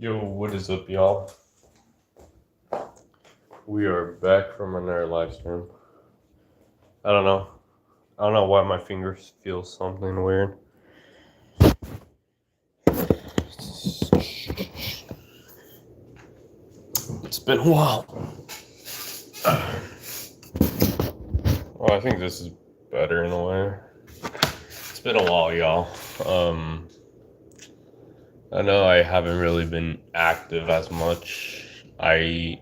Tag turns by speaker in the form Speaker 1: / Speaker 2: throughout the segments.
Speaker 1: Yo, what is up, y'all? We are back from another live stream. I don't know. I don't know why my fingers feel something weird. It's been a while. Well, I think this is better in a way. It's been a while, y'all. I know I haven't really been active as much. I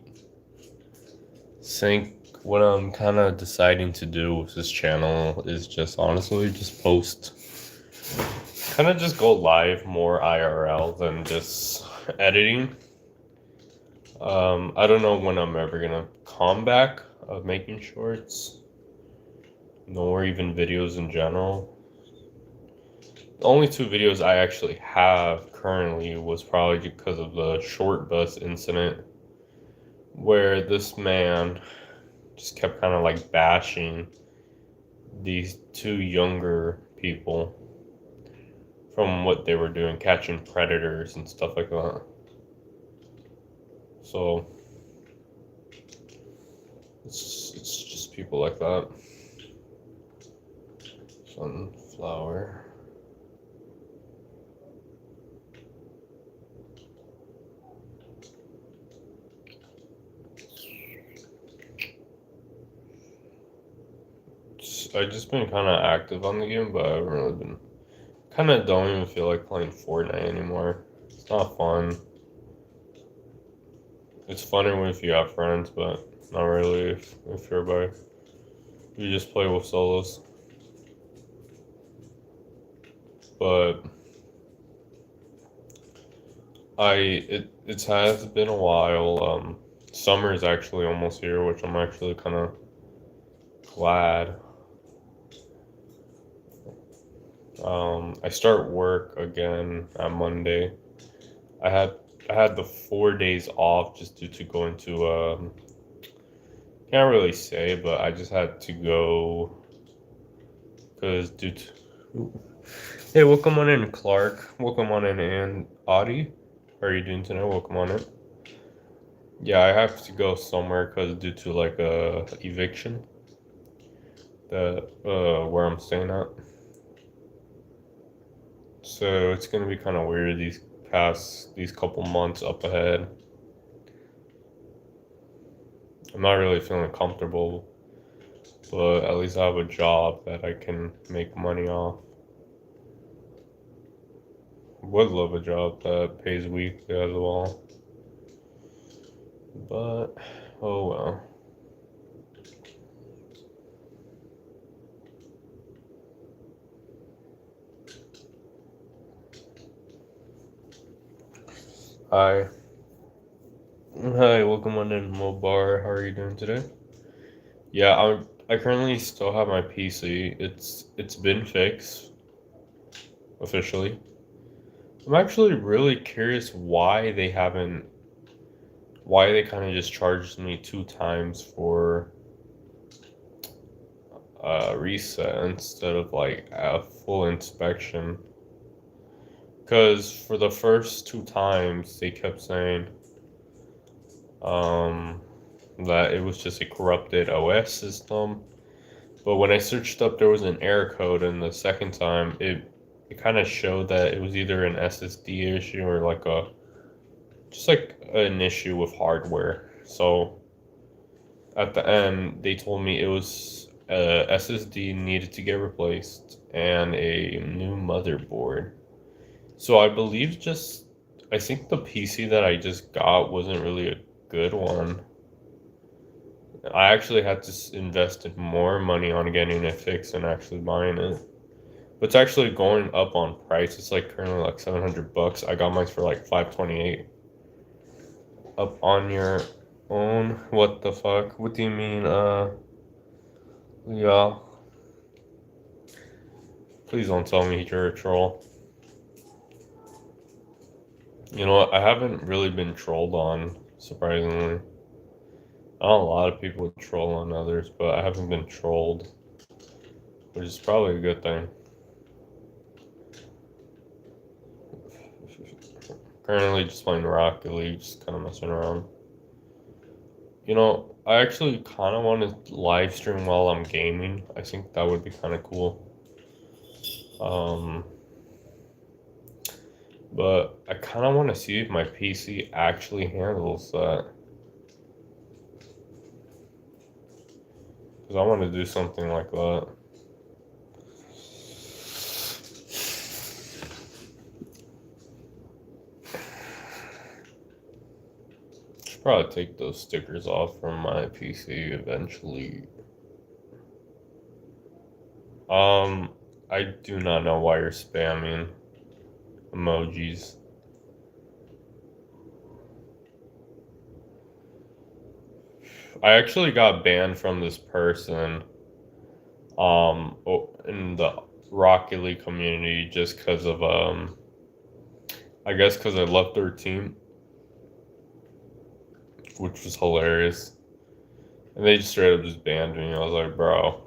Speaker 1: think what I'm kind of deciding to do with this channel is just honestly just post, kind of just go live more IRL than just editing. I don't know when I'm ever gonna come back of making shorts, nor even videos in general. The only two videos I actually have currently was probably because of the short bus incident, where this man just kept kind of like bashing these two younger people from what they were doing, catching predators and stuff like that. So it's just people like that. Sunflower. I just been kind of active on the game, but I haven't really been. Kind of don't even feel like playing Fortnite anymore. It's not fun. It's funner if you have friends, but not really if you're by. You just play with solos. But it has been a while. Summer is actually almost here, which I'm actually kind of glad. I start work again on Monday. I had I had the 4 days off just due to going to can't really say, but I just had to go because due to. Hey, welcome on in, Clark. Welcome on in, and Audie. How are you doing tonight? Welcome on in. Yeah, I have to go somewhere because due to like a eviction that where I'm staying at. So it's gonna be kind of weird these couple months up ahead. I'm not really feeling comfortable, but at least I have a job that I can make money off. Would love a job that pays weekly as well, but oh well. Hi, hi, welcome on in, Mobar. How are you doing today? Yeah, I currently still have my PC. It's been fixed officially. I'm actually really curious why they kind of just charged me 2 times for reset instead of like a full inspection. Because for the first 2 times they kept saying um, that it was just a corrupted OS system. But when I searched up, there was an error code, and the second time it kind of showed that it was either an SSD issue or like a just like an issue with hardware. So at the end, they told me it was SSD needed to get replaced and a new motherboard. So I think the PC that I just got wasn't really a good one. I actually had to invest more money on getting it fixed and actually buying it. But it's actually going up on price. It's like currently like $700. I got mine for like 528. Up on your own? What the fuck? What do you mean? Yeah. Please don't tell me you're a troll. You know what? I haven't really been trolled on, surprisingly. I know a lot of people troll on others, but I haven't been trolled, which is probably a good thing. Currently just playing Rocket League, just kind of messing around. You know, I actually kind of want to live stream while I'm gaming. I think that would be kind of cool. Um, but I kind of want to see if my PC actually handles that. Because I want to do something like that. Should probably take those stickers off from my PC eventually. I do not know why you're spamming emojis. I actually got banned from this person in the Rocket League community just because of I guess because I left their team, which was hilarious. And they just straight up just banned me. I was like, bro,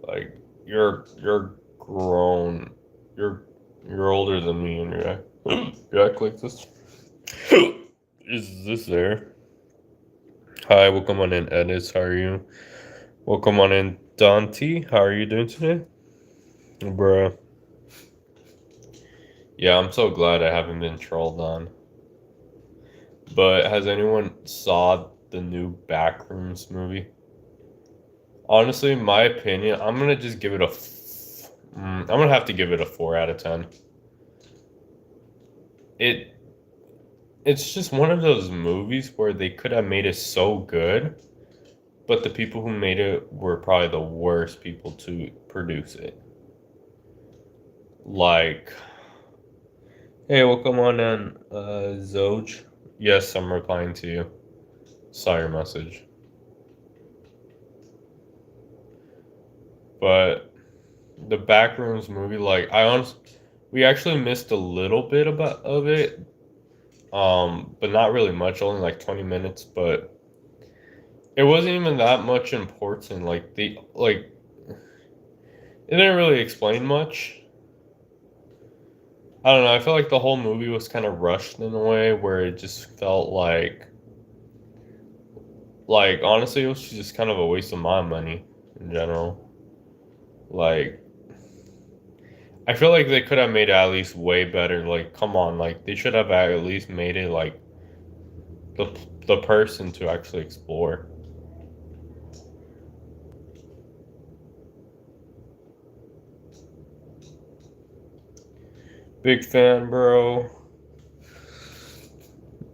Speaker 1: like you're grown, you're older than me, and you act like this. Is this there? Hi, welcome on in, Edis. How are you? Welcome on in, Dante. How are you doing today, bro? Yeah, I'm so glad I haven't been trolled on. But has anyone saw the new Backrooms movie? Honestly, in my opinion, I'm gonna just give it a. I'm gonna have to give it a 4 out of 10. It it's just one of those movies where they could have made it so good, but the people who made it were probably the worst people to produce it. Like, hey, welcome on in, Zoj. Yes, I'm replying to you. Saw your message. But the Backrooms movie, like, we actually missed a little bit of it, but not really much, only like 20 minutes, but it wasn't even that much important. It didn't really explain much. I don't know. I feel like the whole movie was kind of rushed in a way where it just felt like honestly, it was just kind of a waste of my money in general. Like, I feel like they could have made it at least way better. Like, come on, like they should have at least made it like the the person to actually explore. Big fan, bro.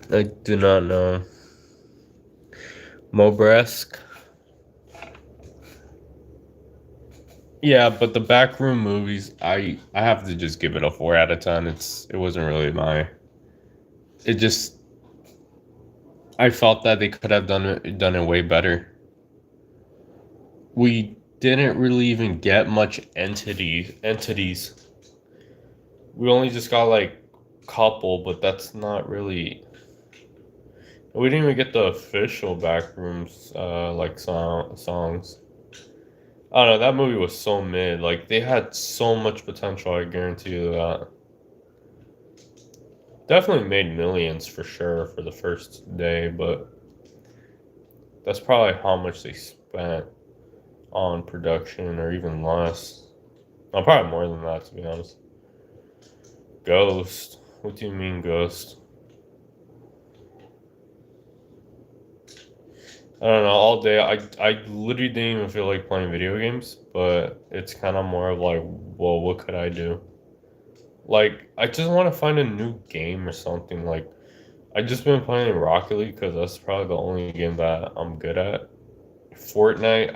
Speaker 1: I do not know. Mobresk. Yeah, but the Backroom movies, I have to just give it a 4 out of 10. It wasn't really my. It just I felt that they could have done it way better. We didn't really even get much entities. We only just got like couple, but that's not really. We didn't even get the official Backrooms like songs. I don't know. That movie was so mid. Like they had so much potential. I guarantee you that. Definitely made millions for sure for the first day, but that's probably how much they spent on production, or even less. No, probably more than that, to be honest. Ghost. What do you mean, Ghost? I don't know. All day, I literally didn't even feel like playing video games, but it's kind of more of like, well, what could I do? Like, I just want to find a new game or something. Like, I just been playing Rocket League because that's probably the only game that I'm good at. Fortnite,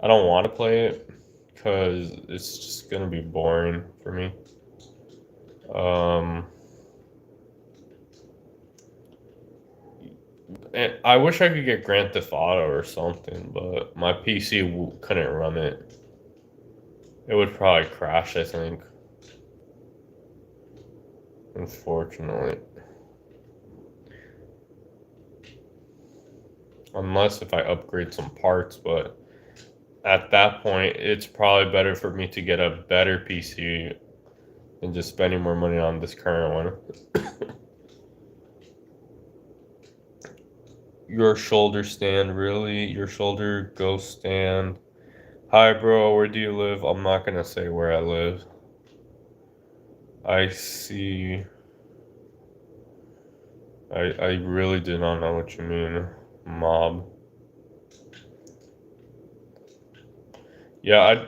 Speaker 1: I don't want to play it because it's just gonna be boring for me. Um, and I wish I could get Grand Theft Auto or something, but my PC couldn't run it. It would probably crash, I think. Unfortunately, unless if I upgrade some parts, but at that point, it's probably better for me to get a better PC and just spending more money on this current one. Your shoulder stand, really? Your shoulder ghost stand. Hi, bro, where do you live? I'm not gonna say where I live. I see. I really do not know what you mean, mob. Yeah,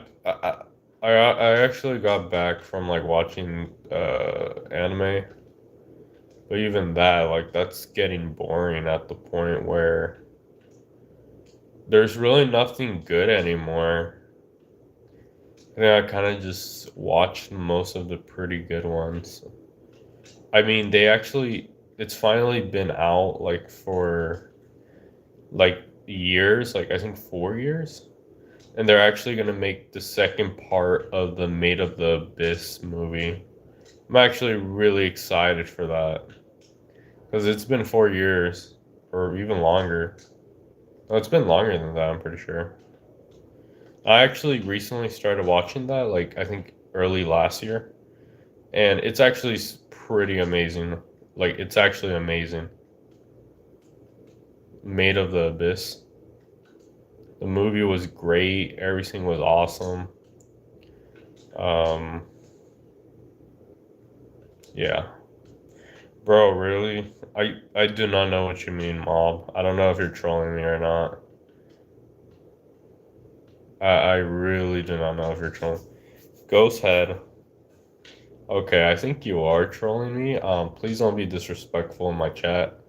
Speaker 1: I actually got back from like watching anime, but even that, like, that's getting boring at the point where there's really nothing good anymore. I think I kind of just watched most of the pretty good ones. I mean, it's finally been out like for like years, like I think 4 years. And they're actually gonna make the second part of the Made of the Abyss movie. I'm actually really excited for that. Because it's been 4 years, or even longer. No, it's been longer than that, I'm pretty sure. I actually recently started watching that, like I think early last year. And it's actually pretty amazing. Like, it's actually amazing. Made of the Abyss. The movie was great. Everything was awesome. Um, yeah. Bro, really? I do not know what you mean, mob. I don't know if you're trolling me or not. I really do not know if you're trolling. Ghost Head. Okay, I think you are trolling me. Please don't be disrespectful in my chat.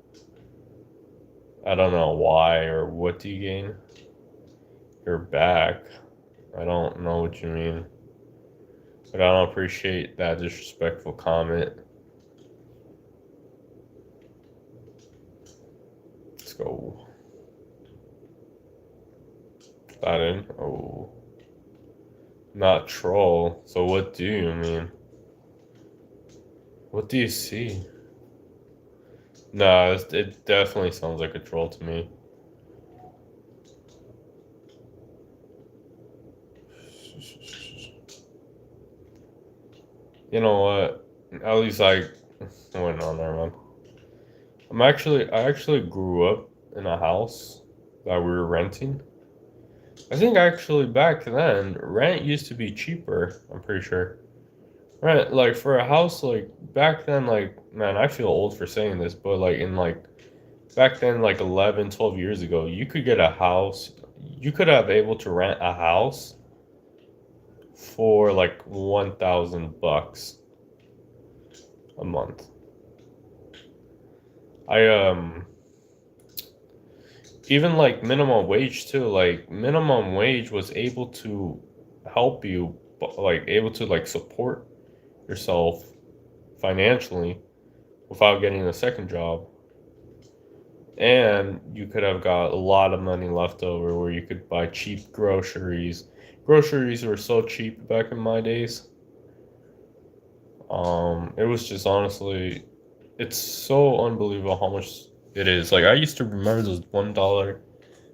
Speaker 1: I don't know why or what do you gain. You're back. I don't know what you mean. But I don't appreciate that disrespectful comment. Let's go. That in? Oh. Not troll. So what do you mean? What do you see? No, it definitely sounds like a troll to me. You know what? At least I went on there, man. I actually grew up in a house that we were renting. I think actually back then, rent used to be cheaper, I'm pretty sure. Rent, like for a house, like back then, like, man, I feel old for saying this, but like in like back then, like 11, 12 years ago, you could get a house, you could have able to rent a house for like 1,000 bucks a month. I even like minimum wage too. Like minimum wage was able to help you, like able to like support yourself financially without getting a second job. And you could have got a lot of money left over where you could buy cheap groceries. Groceries were so cheap back in my days. It was just honestly, it's so unbelievable how much it is. Like I used to remember those $1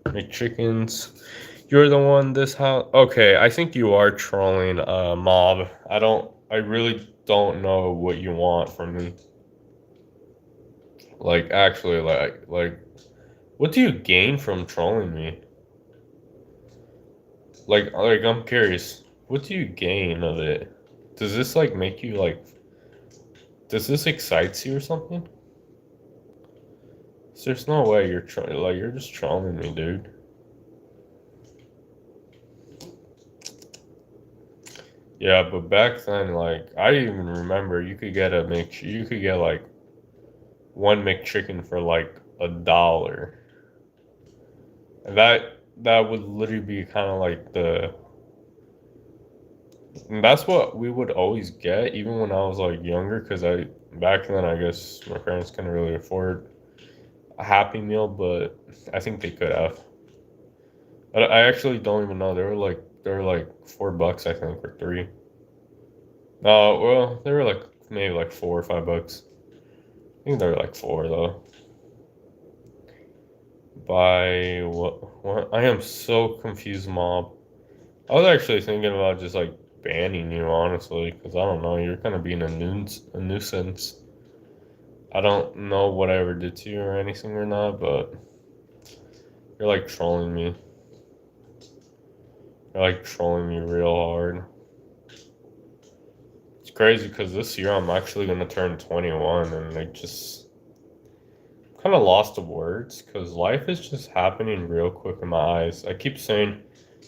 Speaker 1: McChickens. You're the one this house. Okay, I think you are trolling, mob. I really don't know what you want from me. Like actually, what do you gain from trolling me? Like I'm curious. What do you gain of it? Does this like make you like? Does this excite you or something? There's no way you're just trolling me, dude. Yeah, but back then, like I even remember you could get like one McChicken for like $1. And that would literally be kind of like and that's what we would always get, even when I was like younger, because I back then I guess my parents couldn't really afford a Happy Meal, but I think they could have. But I actually don't even know. They were like $4, I think, or three. No, well, they were like maybe like $4 or $5. I think they were like four though. By what? What? I am so confused, mob. I was actually thinking about just like banning you, honestly, because I don't know, you're kind of being a nuisance. I don't know what I ever did to you or anything or not, but you're like trolling me. You're like trolling me real hard. It's crazy because this year I'm actually gonna turn 21, and I just kind of lost the words because life is just happening real quick in my eyes. I keep saying,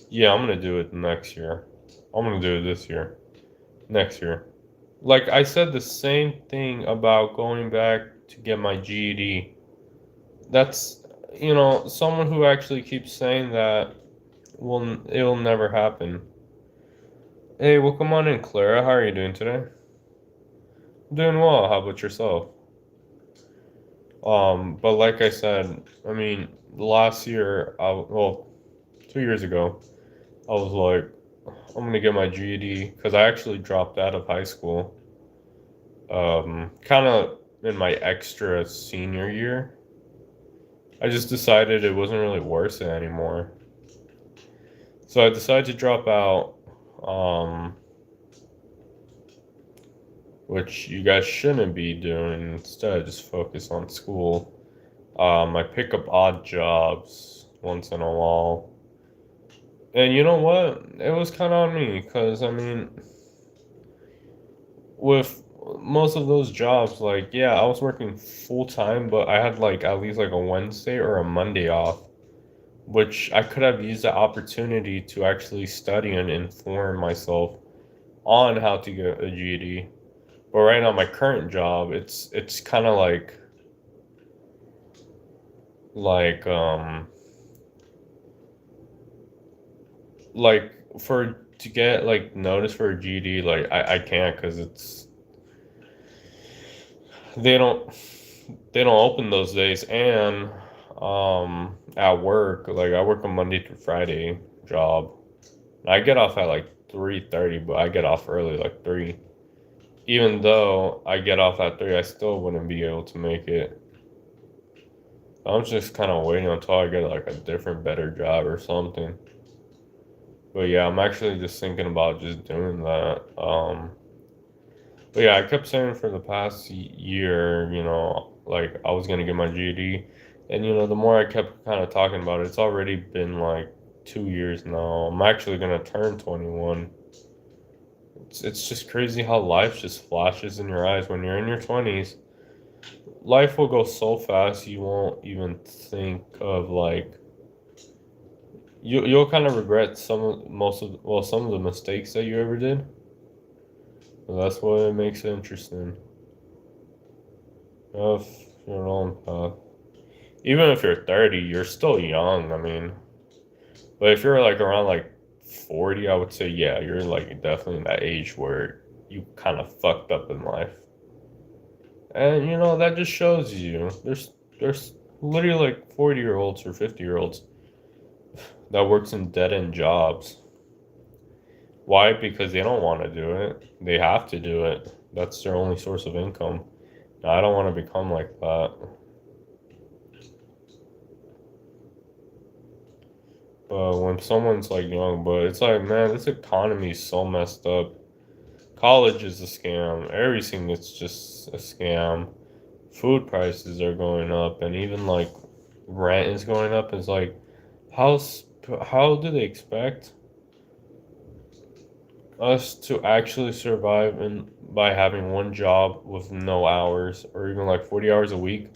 Speaker 1: "Yeah, I'm gonna do it next year. I'm gonna do it this year, next year." Like I said the same thing about going back to get my GED. That's someone who actually keeps saying that will it'll never happen. Hey, welcome on in, Clara. How are you doing today? Doing well. How about yourself? But like I said, I mean, last year, well, 2 years ago, I was like, I'm gonna get my GED because I actually dropped out of high school. Kind of in my extra senior year. I just decided it wasn't really worth it anymore. So I decided to drop out, um, which you guys shouldn't be doing. Instead, just focus on school. I pick up odd jobs once in a while. And you know what? It was kind of on me because, I mean, with most of those jobs, like, yeah, I was working full time, but I had like at least like a Wednesday or a Monday off, which I could have used the opportunity to actually study and inform myself on how to get a GED. But right now, my current job, it's kind of like like for to get like notice for a GED, like I can't because they don't they don't open those days, and at work, like I work a Monday through Friday job. I get off at like 3:30, but I get off early, like 3. Even though I get off at 3, I still wouldn't be able to make it. I'm just kind of waiting until I get like a different, better job or something. But yeah, I'm actually just thinking about just doing that. But yeah, I kept saying for the past year, like I was gonna get my GED, and the more I kept kind of talking about it, it's already been like 2 years now. I'm actually gonna turn 21. It's just crazy how life just flashes in your eyes when you're in your 20s. Life will go so fast you won't even think of like you'll kind of regret some of the mistakes that you ever did. But that's what makes it interesting. Of your own path. Even if you're 30, you're still young. I mean, but if you're like around like 40, I would say yeah, you're like definitely in that age where you kind of fucked up in life. And that just shows you there's literally like 40-year-olds or 50-year-olds that works in dead end jobs. Why? Because they don't want to do it. They have to do it. That's their only source of income. I don't want to become like that. But when someone's like young, but it's like, man, this economy is so messed up. College is a scam. Everything is just a scam. Food prices are going up, and even like rent is going up. It's like, how how do they expect us to actually survive and by having one job with no hours or even like 40 hours a week,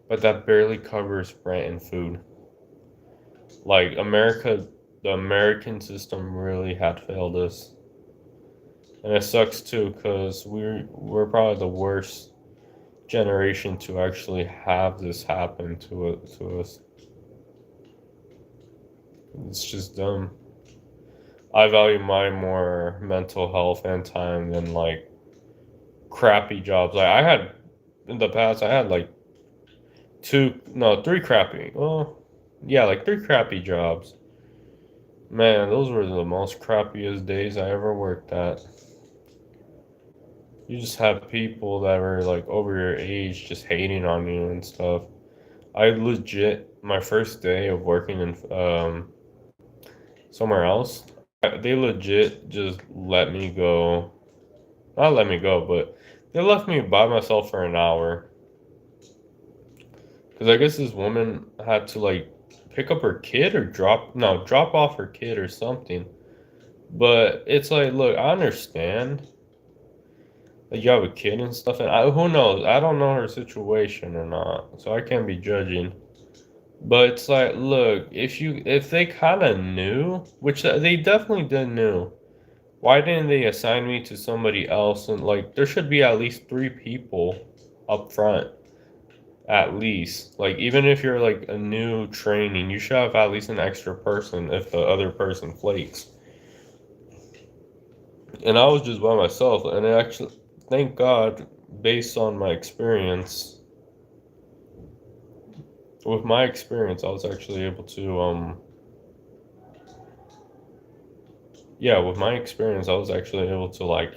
Speaker 1: but that barely covers rent and food? Like America, the American system really had failed us, and it sucks too because we're probably the worst generation to actually have this happen to us. It's just dumb. I value my more mental health and time than like crappy jobs. Like I had in the past, I had like three crappy. Well, yeah, like three crappy jobs. Man, those were the most crappiest days I ever worked at. You just have people that were like over your age just hating on you and stuff. I legit my first day of working in somewhere else. They legit just let me go. Not let me go, but they left me by myself for an hour. Because I guess this woman had to like pick up her kid or drop off her kid or something. But it's like, look, I understand that you have a kid and stuff, and who knows? I don't know her situation or not, so I can't be judging. But it's like, look, if they kind of knew, which they definitely did knew, why didn't they assign me to somebody else? And like, there should be at least three people up front, at least. Like, even if you're like a new training, you should have at least an extra person if the other person flakes. And I was just by myself, and it actually, thank God, based on my experience, with my experience, I was actually able to, yeah, with my experience, I was actually able to like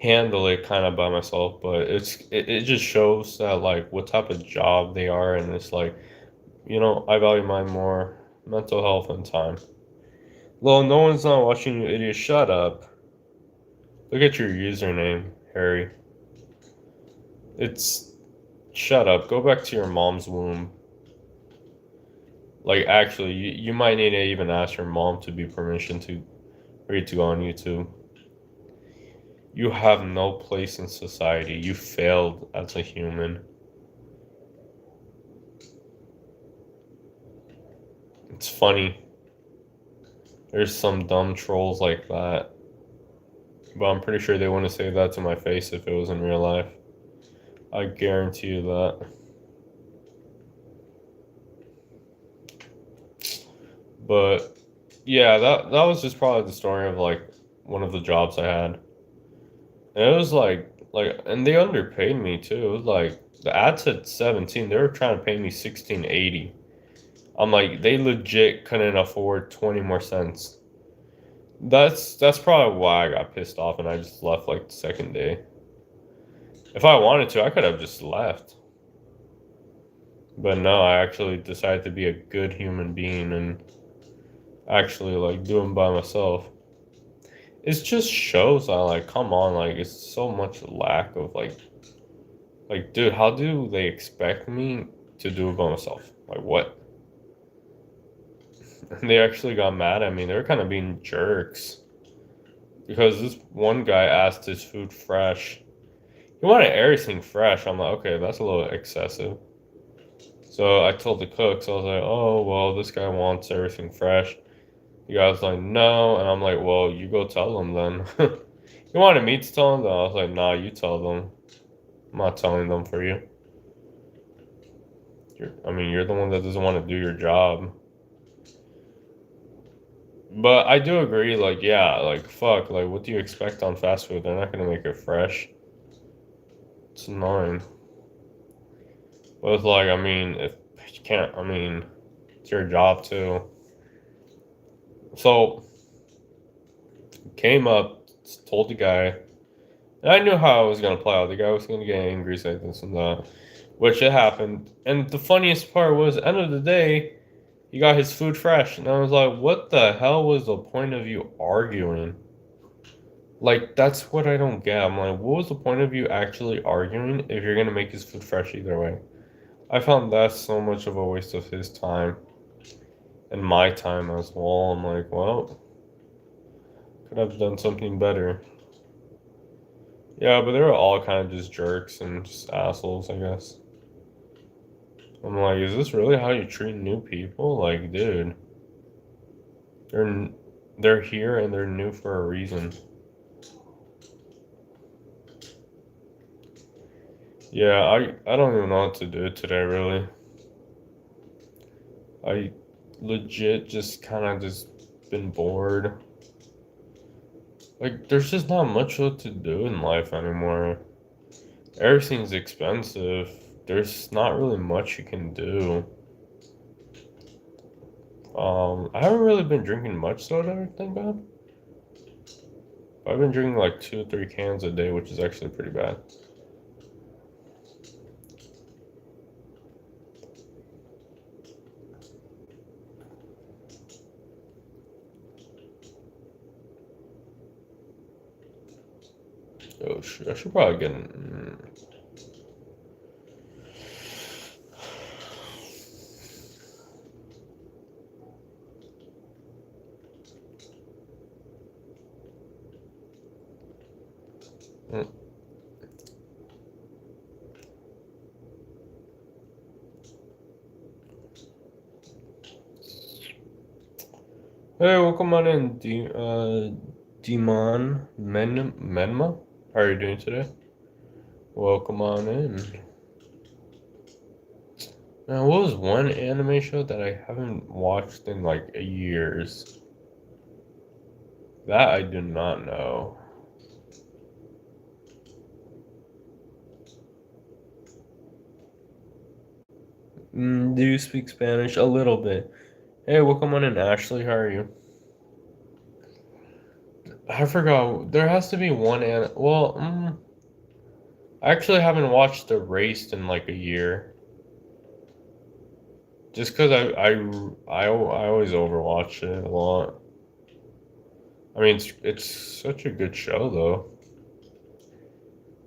Speaker 1: handle it kind of by myself. But it just shows that like what type of job they are, and it's like, I value my more mental health and time. Well, no one's not watching you, idiot. Shut up. Look at your username, Harry. It's shut up. Go back to your mom's womb. Like, actually, you might need to even ask your mom to be permission to for you to go on YouTube. You have no place in society. You failed as a human. It's funny. There's some dumb trolls like that. But I'm pretty sure they wouldn't say that to my face if it was in real life. I guarantee you that. But yeah, that was just probably the story of like one of the jobs I had. And it was and they underpaid me too. It was like the ad said 17. They were trying to pay me 16.80. I'm like, they legit couldn't afford 20 more cents. That's probably why I got pissed off and I just left like the second day. If I wanted to, I could have just left. But no, I actually decided to be a good human being and actually like do them by myself. It just shows that like, come on, like it's so much lack of like dude, how do they expect me to do it by myself? Like what? They actually got mad at me. They were kind of being jerks because this one guy asked his food fresh. He wanted everything fresh. I'm like, okay, that's a little excessive. So I told the cook, so I was like, oh, well, this guy wants everything fresh. The guy was like, no. And I'm like, well, you go tell them then. He wanted me to tell them, though. I was like, nah, you tell them. I'm not telling them for you. You're the one that doesn't want to do your job. But I do agree, like, yeah, like, fuck, like, what do you expect on fast food? They're not gonna make it fresh. It's annoying. But it's like, if you can't, it's your job too. So, came up, told the guy, and I knew how I was gonna play out. The guy was gonna get angry, say this and that, which it happened. And the funniest part was, end of the day, he got his food fresh, and I was like, what the hell was the point of you arguing? Like, that's what I don't get. I'm like, what was the point of you actually arguing if you're gonna make his food fresh either way? I found that so much of a waste of his time and my time as well. I'm like, well, could have done something better. Yeah, but they were all kind of just jerks and just assholes, I guess. I'm like, is this really how you treat new people? Like, dude, they're they're here and they're new for a reason. Yeah, I don't even know what to do today, really. I legit just kind of just been bored. Like, there's just not much what to do in life anymore. Everything's expensive. There's not really much you can do. I haven't really been drinking much soda, thank God. I've been drinking like 2 or 3 cans a day, which is actually pretty bad. Oh shit! I should probably get. Hey, welcome on in, Demon Menma. How are you doing today? Welcome on in. Now, what was one anime show that I haven't watched in like years? That I do not know. Do you speak Spanish? A little bit. Hey, welcome on in, Ashley. How are you? I forgot. There has to be one Well, I actually haven't watched Erased in like a year. Just because I always overwatch it a lot. I mean, it's such a good show though.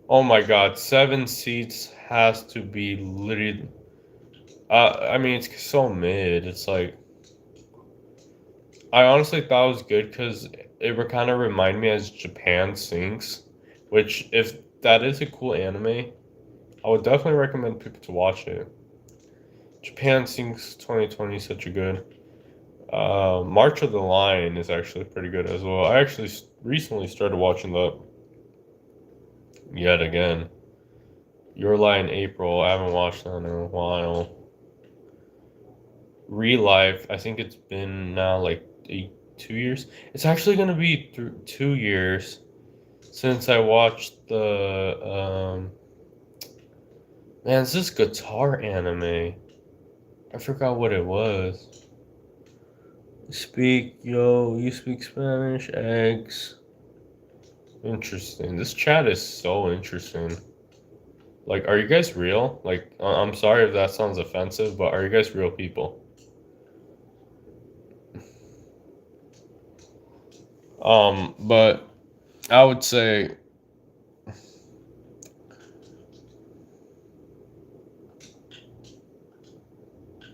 Speaker 1: Oh my God, 7 seats has to be literally. I mean, it's so mid. It's like I honestly thought it was good because it would kind of remind me as Japan Sinks, which if that is a cool anime, I would definitely recommend people to watch it. Japan Sinks 2020 is such a good. March of the Lion is actually pretty good as well. I actually recently started watching that yet again. Your Lie in April. I haven't watched that in a while. Real Life. I think it's been now like 2 years. It's actually gonna be 2 years since I watched the man. It's this guitar anime. I forgot what it was. You speak Spanish, eggs. Interesting. This chat is so interesting. Like, are you guys real? Like, I'm sorry if that sounds offensive, but are you guys real people? But I would say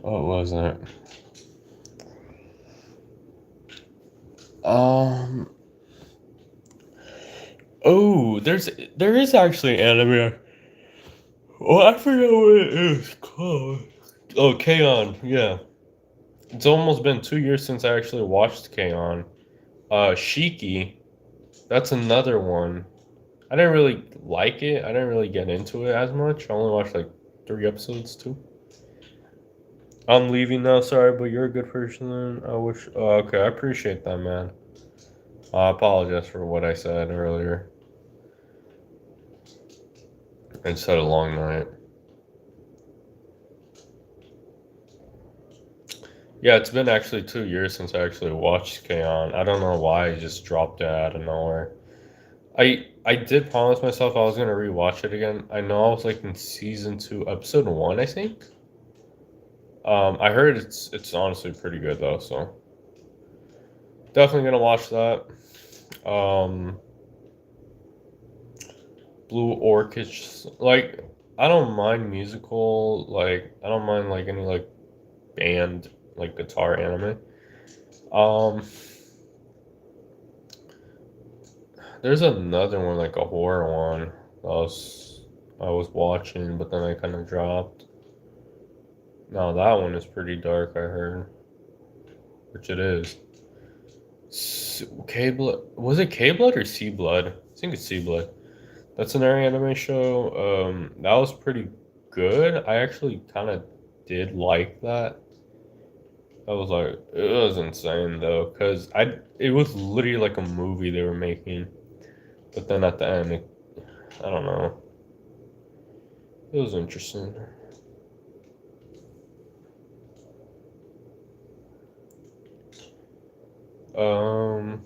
Speaker 1: what was it? Um. Oh, there is actually anime. Well, I forget what it is called. Oh, K-On! Yeah, it's almost been 2 years since I actually watched K-On! Shiki. That's another one. I didn't really like it. I didn't really get into it as much. I only watched like 3 episodes too. I'm leaving now. Sorry, but you're a good person. I wish. Okay, I appreciate that, man. I apologize for what I said earlier. I just had a long night. Yeah, it's been actually 2 years since I actually watched K-On! I don't know why I just dropped it out of nowhere. I did promise myself I was gonna rewatch it again. I know I was like in season 2, episode 1, I think. I heard it's honestly pretty good though, so definitely gonna watch that. Um, Blue Orchids, like I don't mind musical, like I don't mind like any like band like guitar anime. Um, there's another one like a horror one I was watching, but then I kind of dropped. No, that one is pretty dark. I heard, which it is. K Blood, was it K Blood or Sea Blood? I think it's Sea Blood. That's an anime show. That was pretty good. I actually kind of did like that. I was like, it was insane though, cause it was literally like a movie they were making, but then at the end, I don't know, it was interesting. Um,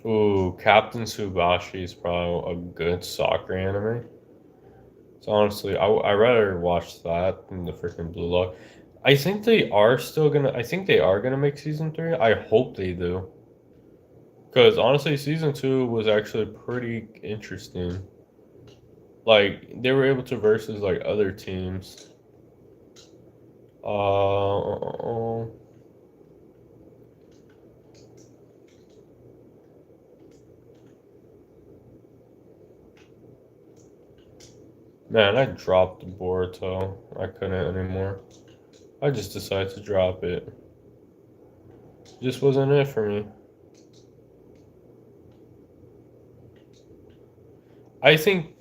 Speaker 1: ooh, Captain Tsubasa is probably a good soccer anime. So honestly, I rather watch that than the freaking Blue Lock. I think they are still gonna. I think they are gonna make season 3. I hope they do, Because honestly, season two was actually pretty interesting. Like they were able to versus like other teams. Uh, man, I dropped the Boruto. I couldn't anymore. I just decided to drop it. Just wasn't it for me. I think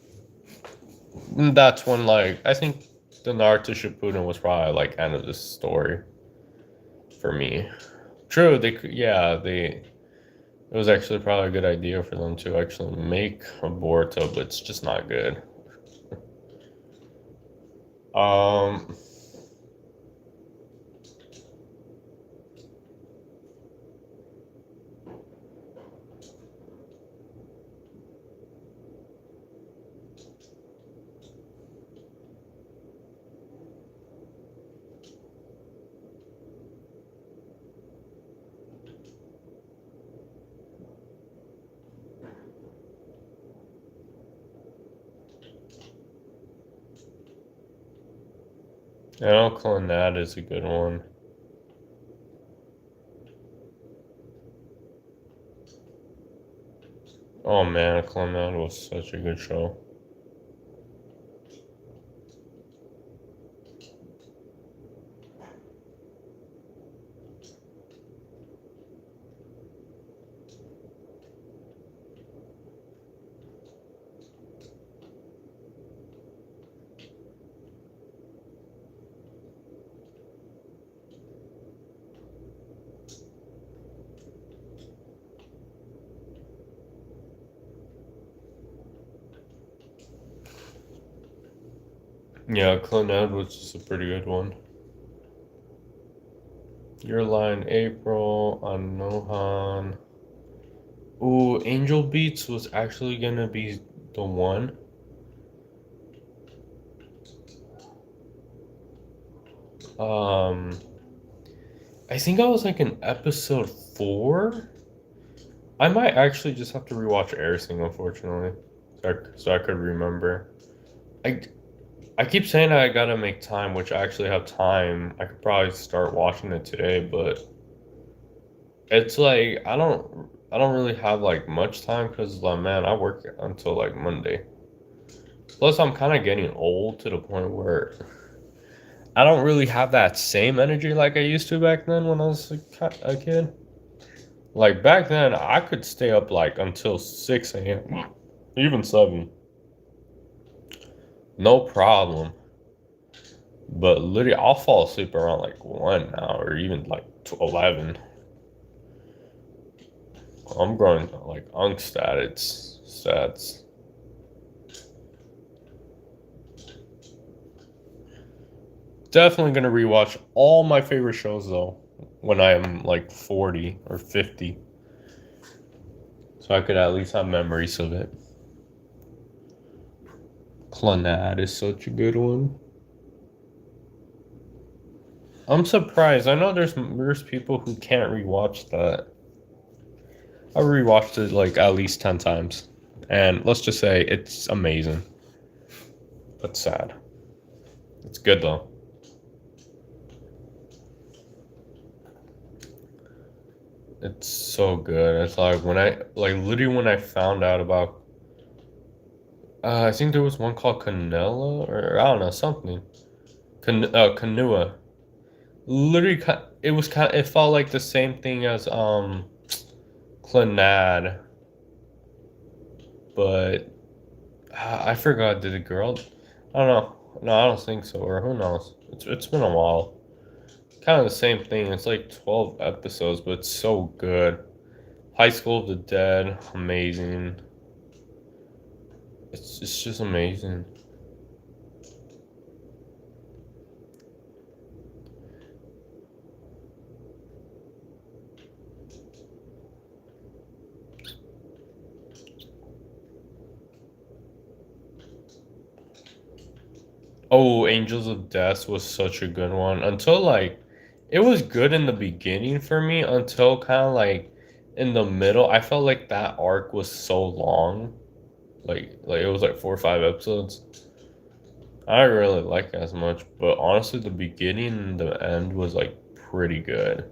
Speaker 1: that's when like I think the Naruto Shippuden was probably like end of the story for me. True, they could, yeah, they it was actually probably a good idea for them to actually make a Boruto, but it's just not good. Um, I know Clannad is a good one. Oh man, Clannad was such a good show. Yeah, Clannad was just a pretty good one. Your Line April on Nohan. Ooh, Angel Beats was actually gonna be the one. Um, I think I was like in episode 4. I might actually just have to rewatch everything, unfortunately, so I could remember. I I keep saying I gotta make time, which I actually have time. I could probably start watching it today, but it's like I don't really have like much time because like man, I work until like Monday. Plus, I'm kind of getting old to the point where I don't really have that same energy like I used to back then when I was a kid. Like back then, I could stay up like until 6 a.m., even 7, no problem. But literally, I'll fall asleep around like 1 now, or even like 11. I'm growing like stats. Definitely gonna rewatch all my favorite shows though when I am like 40 or 50, so I could at least have memories of it. Clannad is such a good one. I'm surprised. I know there's people who can't rewatch that. I rewatched it like at least 10 times. And let's just say it's amazing. But sad. It's good though. It's so good. It's like when I like literally when I found out about I think there was one called Canela or I don't know, something. Kanua. Literally it was it felt like the same thing as Clannad, but I forgot. Did the girl? I don't know. No, I don't think so. Or who knows? It's been a while. Kind of the same thing. It's like 12 episodes, but it's so good. High School of the Dead, amazing. It's just amazing. Oh, Angels of Death was such a good one. Until like it was good in the beginning for me until kind of like in the middle, I felt like that arc was so long. Like it was like 4 or 5 episodes. I didn't really like it as much, but honestly, the beginning and the end was like pretty good.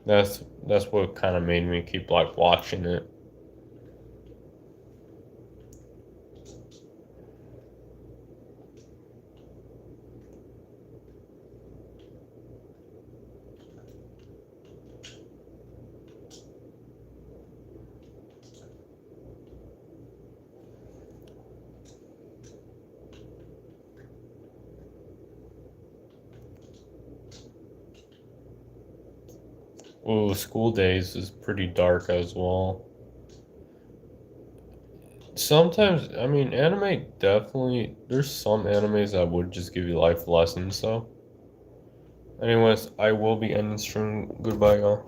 Speaker 1: That's what kind of made me keep like watching it. Ooh, School Days is pretty dark as well. Sometimes, I mean, anime definitely. There's some animes that would just give you life lessons. So, anyways, I will be ending stream. Goodbye, y'all.